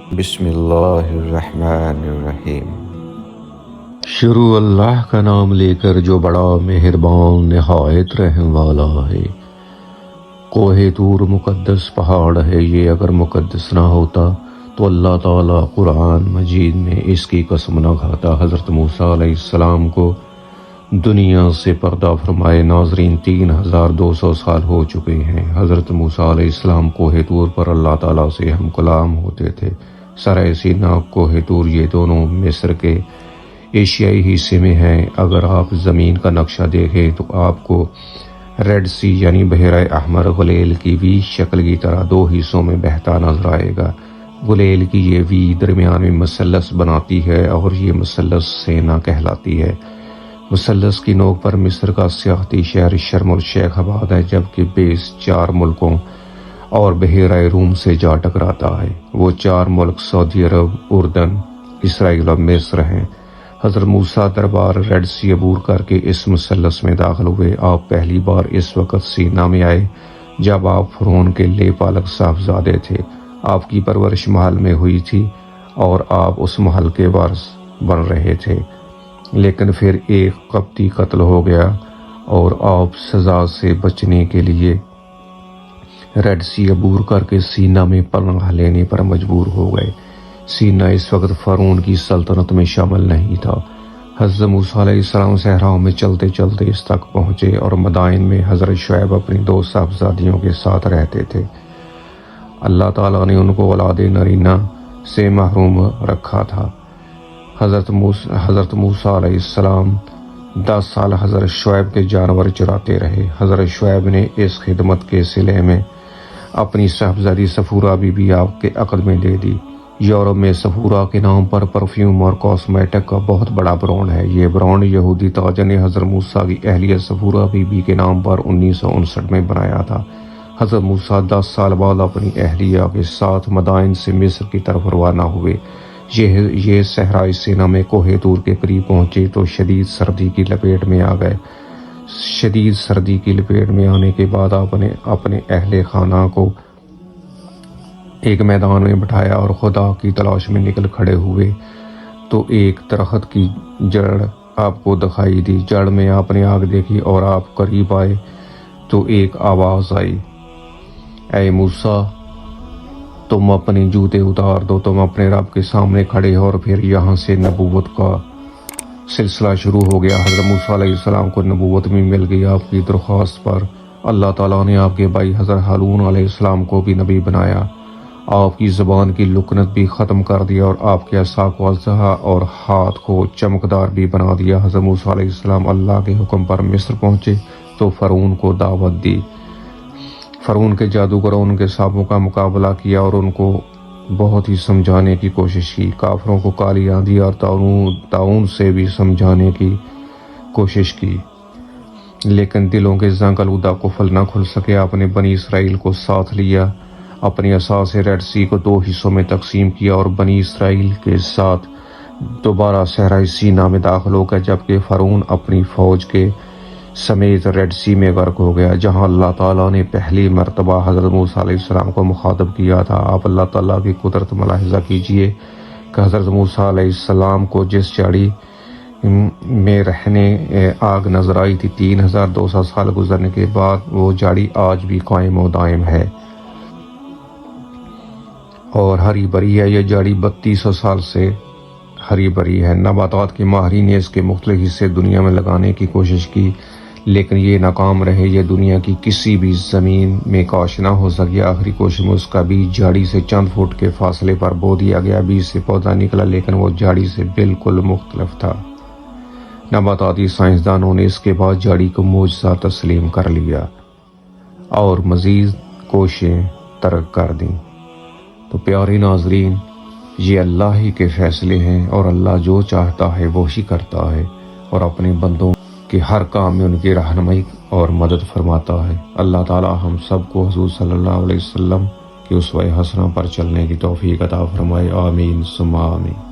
بسم اللہ الرحمن الرحیم۔ شروع اللہ کا نام لے کر جو بڑا مہربان نہایت رحم والا ہے۔ کوہ طور مقدس پہاڑ ہے، یہ اگر مقدس نہ ہوتا تو اللہ تعالیٰ قرآن مجید میں اس کی قسم نہ کھاتا۔ حضرت موسیٰ علیہ السلام کو دنیا سے پردہ فرمائے ناظرین 3200 سال ہو چکے ہیں۔ حضرت موسیٰ علیہ السلام کوہ طور پر اللہ تعالیٰ سے ہم کلام ہوتے تھے۔ سرائے سینا، کوہ طور، یہ دونوں مصر کے ایشیائی حصے میں ہیں۔ اگر آپ زمین کا نقشہ دیکھیں تو آپ کو ریڈ سی یعنی بحیرہ احمر غلیل کی وی شکل کی طرح دو حصوں میں بہتا نظر آئے گا۔ غلیل کی یہ وی درمیان میں مثلث بناتی ہے اور یہ مثلث سینا کہلاتی ہے۔ مثلث کی نوک پر مصر کا سیاحتی شہر شرم الشیخ آباد ہے، جبکہ بیس 4 ملکوں اور بحیرہ روم سے جا ٹکراتا ہے۔ وہ 4 ملک سعودی عرب، اردن، اسرائیل اور مصر ہیں۔ حضرت موسیٰ دربار ریڈ سی عبور کر کے اس مثلث میں داخل ہوئے۔ آپ پہلی بار اس وقت سینا میں آئے جب آپ فرعون کے لے پالک صاحبزادے تھے۔ آپ کی پرورش محل میں ہوئی تھی اور آپ اس محل کے وارث بن رہے تھے، لیکن پھر ایک قبطی قتل ہو گیا اور آپ سزا سے بچنے کے لیے ریڈ سی عبور کر کے سینا میں پناہ لینے پر مجبور ہو گئے۔ سینا اس وقت فرعون کی سلطنت میں شامل نہیں تھا۔ حضرت موسیٰ علیہ السلام صحراؤں میں چلتے چلتے اس تک پہنچے اور مدائن میں حضرت شعیب اپنی 2 صاحبزادیوں کے ساتھ رہتے تھے۔ اللہ تعالیٰ نے ان کو اولاد نرینہ سے محروم رکھا تھا۔ حضرت موسیٰ علیہ السلام 10 سال حضرت شعیب کے جانور چراتے رہے۔ حضرت شعیب نے اس خدمت کے صلے میں اپنی صاحبزادی صفورہ بی آپ کے عقد میں دے دی۔ یورپ میں صفورہ کے نام پر پرفیوم اور کاسمیٹک کا بہت بڑا برانڈ ہے۔ یہ برانڈ یہودی تاجر نے حضرت موسیٰ کی اہلیہ صفورہ بی کے نام پر 1959 میں بنایا تھا۔ حضرت موسیٰ 10 سال بعد اپنی اہلیہ کے ساتھ مدائن سے مصر کی طرف روانہ ہوئے۔ یہ صحرائی سینا میں کوہ طور کے قریب پہنچے تو شدید سردی کی لپیٹ میں آ گئے۔ شدید سردی کی لپیٹ میں آنے کے بعد آپ نے اپنے اہل خانہ کو ایک میدان میں بٹھایا اور خدا کی تلاش میں نکل کھڑے ہوئے تو ایک درخت کی جڑ آپ کو دکھائی دی۔ جڑ میں آپ نے آگ دیکھی اور آپ قریب آئے تو ایک آواز آئی، اے موسیٰ، تم اپنے جوتے اتار دو، تم اپنے رب کے سامنے کھڑے ہو۔ اور پھر یہاں سے نبوت کا سلسلہ شروع ہو گیا۔ حضرت موسیٰ علیہ السلام کو نبوت بھی مل گئی۔ آپ کی درخواست پر اللہ تعالیٰ نے آپ کے بھائی حضرت ہارون علیہ السلام کو بھی نبی بنایا۔ آپ کی زبان کی لکنت بھی ختم کر دیا اور آپ کے عصا کو اژدہا اور ہاتھ کو چمکدار بھی بنا دیا۔ حضرت موسیٰ علیہ السلام اللہ کے حکم پر مصر پہنچے تو فرعون کو دعوت دی۔ فرعون کے جادوگروں ان کے سانپوں کا مقابلہ کیا اور ان کو بہت ہی سمجھانے کی کوشش کی۔ کافروں کو کالی آندھی اور طاعون سے بھی سمجھانے کی کوشش کی، لیکن دلوں کے زنگ آلودہ قفل نہ کھل سکے۔ آپ نے بنی اسرائیل کو ساتھ لیا، اپنی عصا سے ریڈ سی کو 2 حصوں میں تقسیم کیا اور بنی اسرائیل کے ساتھ دوبارہ صحرائی سینا میں داخل ہو گیا، جبکہ فرعون اپنی فوج کے سمیت ریڈ سی میں غرق ہو گیا، جہاں اللہ تعالیٰ نے پہلی مرتبہ حضرت موسیٰ علیہ السلام کو مخاطب کیا تھا۔ آپ اللہ تعالیٰ کی قدرت ملاحظہ کیجئے کہ حضرت موسیٰ علیہ السلام کو جس جھاڑی میں رہنے آگ نظر آئی تھی، 3200 سال گزرنے کے بعد وہ جھاڑی آج بھی قائم و دائم ہے اور ہری بھری ہے۔ یہ جھاڑی 3200 سال سے ہری بھری ہے۔ نباتات کے ماہرین نے اس کے مختلف حصے دنیا میں لگانے کی کوشش کی، لیکن یہ ناکام رہے۔ یہ دنیا کی کسی بھی زمین میں کاشت نہ ہو سکی۔ آخری کوشش میں اس کا بیج جھاڑی سے چند فٹ کے فاصلے پر بو دیا گیا۔ بیج سے پودا نکلا، لیکن وہ جھاڑی سے بالکل مختلف تھا۔ نباتاتی سائنسدانوں نے اس کے بعد جھاڑی کو معجزہ تسلیم کر لیا اور مزید کوششیں ترک کر دیں۔ تو پیارے ناظرین، یہ اللہ ہی کے فیصلے ہیں اور اللہ جو چاہتا ہے وہی کرتا ہے اور اپنے بندوں کے ہر کام میں ان کی رہنمائی اور مدد فرماتا ہے۔ اللہ تعالی ہم سب کو حضور صلی اللہ علیہ وسلم کے اسوہ حسنہ پر چلنے کی توفیق عطا فرمائے۔ آمین ثم آمین۔